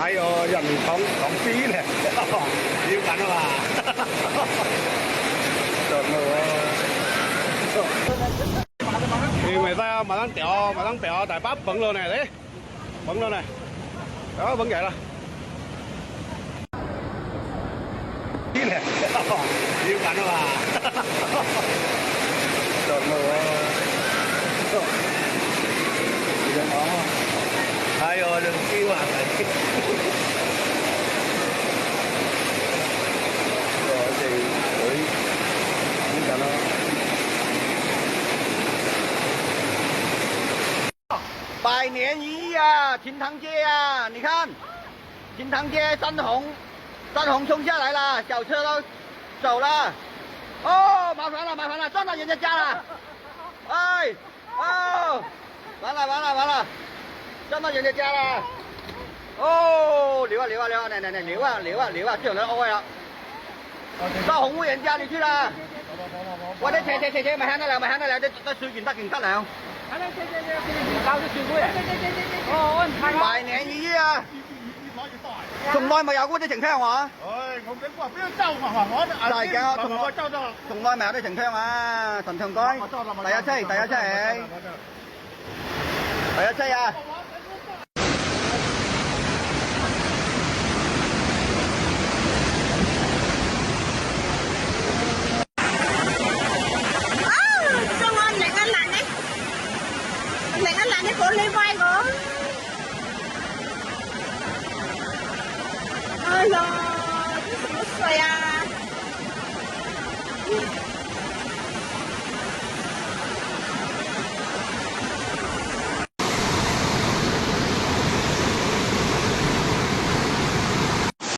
哎呦，人講飛咧，要緊啊嘛，準咯喎。người ta mà đang tẹo tại bắp bận luôn này đấy, bận luôn này, đó bận vậy là飛咧，要緊啊嘛，準咯喎。哎呦，這飛啊！百年一遇啊，秦塘街啊，你看，秦塘街山洪冲下来了，小车都走了，哦，麻烦了，撞到人家家了，哎，哦，完了，撞到人家家了，哦，流啊，奶流啊，这有人屙呀，到洪务人家里去了，我哋扯，咪響得了，得水源得了。交咗算會哦，百年一遇啊！從來未有過啲情況啊！唉，我驚話邊周我係嘅，從來未有啲情況啊！神長街第一車啊！Cái cổ lên vai của ơi